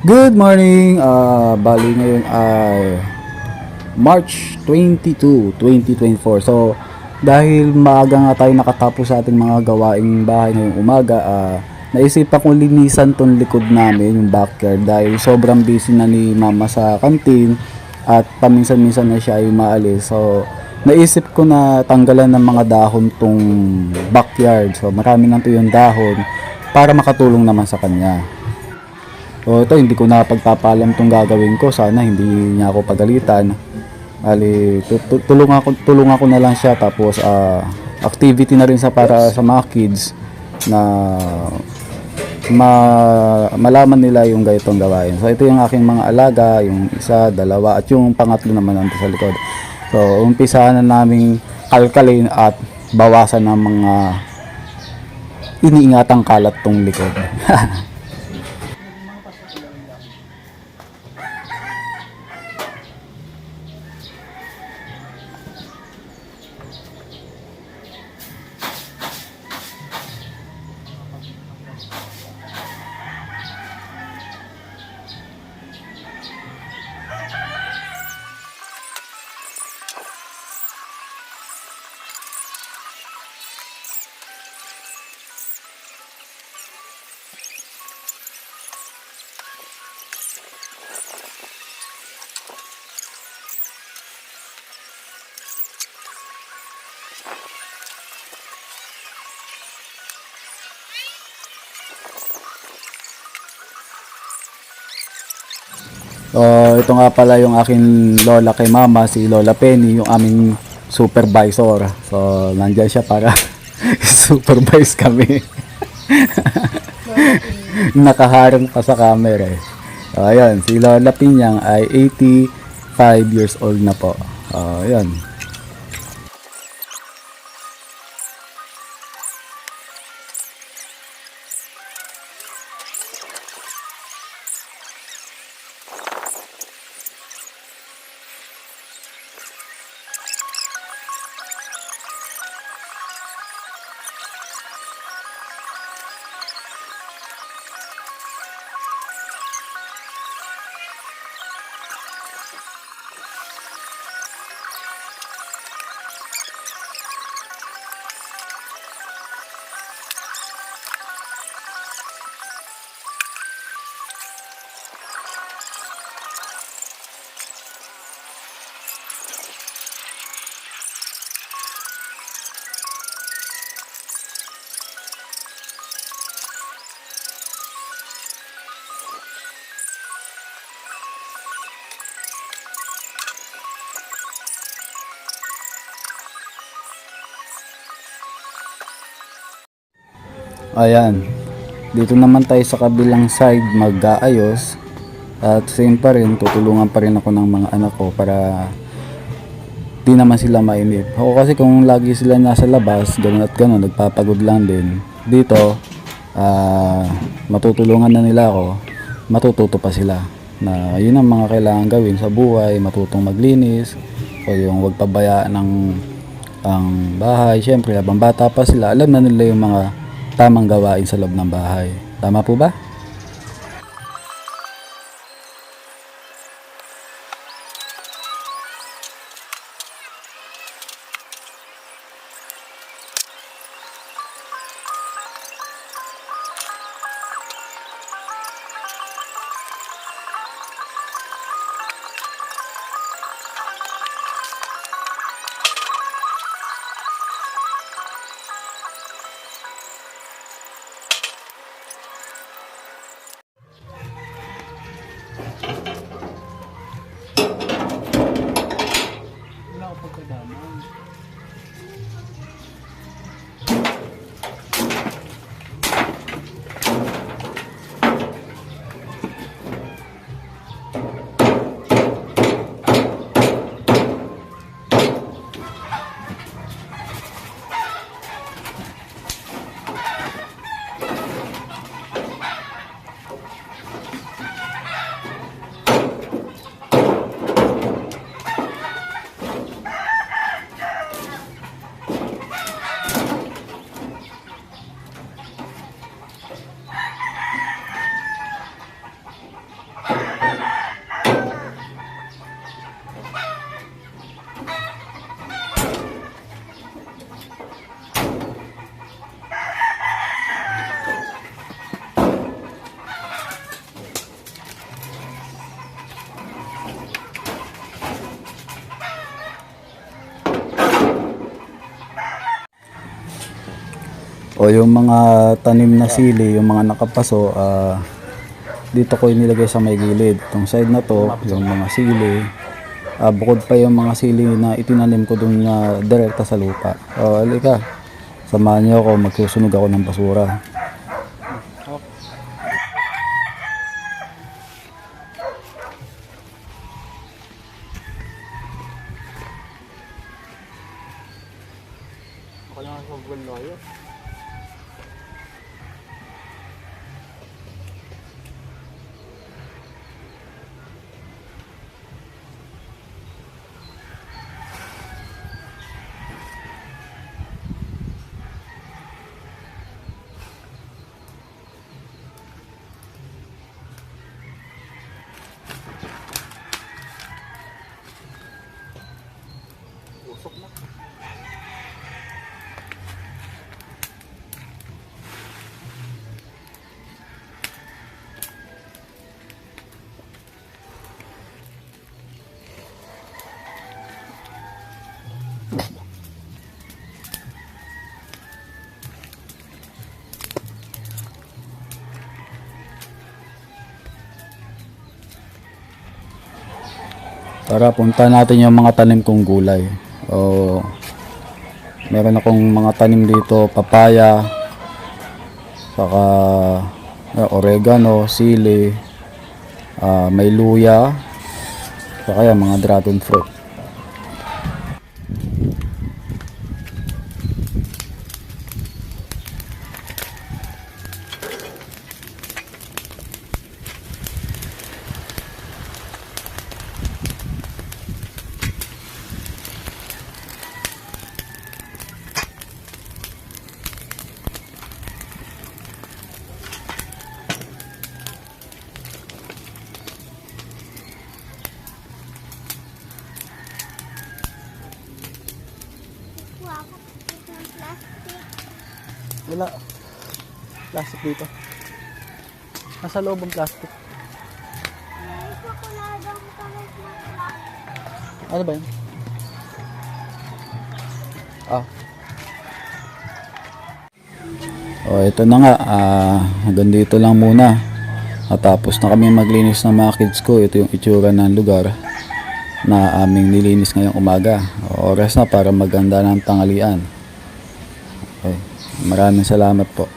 Good morning! Bali ngayon ay March 22, 2024. So, dahil maaga nga tayo nakatapos sa ating mga gawaing bahay ngayong umaga, naisipan kong linisan tong likod namin, yung backyard, dahil sobrang busy na ni mama sa kantin at paminsan-minsan na siya ay maalis. So, naisip ko na tanggalan ng mga dahon tong backyard. So, marami nang tuyong dahon para makatulong naman sa kanya. So ito, hindi ko na pagpapalam tong gagawin ko. Sana hindi niya ako pagalitan. Ali, tulungan ko na lang siya. Tapos activity na rin sa para sa mga kids na malaman nila yung ganitong gawain. So ito yung aking mga alaga, yung isa, dalawa, at yung pangatlo naman nandito sa likod. So umpisahan na naming kalkalin at bawasan ng mga iniingatang kalat tong likod. Ito nga pala yung aking lola kay mama, si Lola Penny, yung aming supervisor. So, nandyan siya para supervise kami. Nakaharang pa sa camera eh. So, ayun, si Lola Pinyang ay 85 years old na po. Ayun. Ayan. Dito naman tayo sa kabilang side mag-aayos. At same pa rin, tutulungan pa rin ako ng mga anak ko para di naman sila mainip. Ako kasi kung lagi sila nasa labas, ganun at ganun, nagpapagod lang din. Dito, matutulungan na nila ako, matututo pa sila. Na yun ang mga kailangan gawin sa buhay, matutong maglinis, o yung wag pabayaan ng ang bahay. Siyempre, habang bata pa sila, alam na nila yung mga tamang gawain sa loob ng bahay. Tama po ba? O yung mga tanim na sili, yung mga nakapaso, dito ko inilagay sa may gilid. Itong side na to, yung mga sili. Bukod pa yung mga sili na itinanim ko dun na direkta sa lupa. O, halika. Samahan niyo ako, magsusunog ako ng basura. Para punta natin yung mga tanim kong gulay. O, meron akong mga tanim dito, papaya, saka oregano, sili, may luya, saka yan, mga dragon fruit. Wala. Plastic dito. Nasa loob ang plastic. Ano ba yun? Ito na nga. Hanggang dito lang muna. Tapos na kami maglinis ng mga kids ko. Ito yung itsura ng lugar na aming nilinis ngayong umaga. Oras na para maganda ng tanghalian. Okay. Maraming salamat po.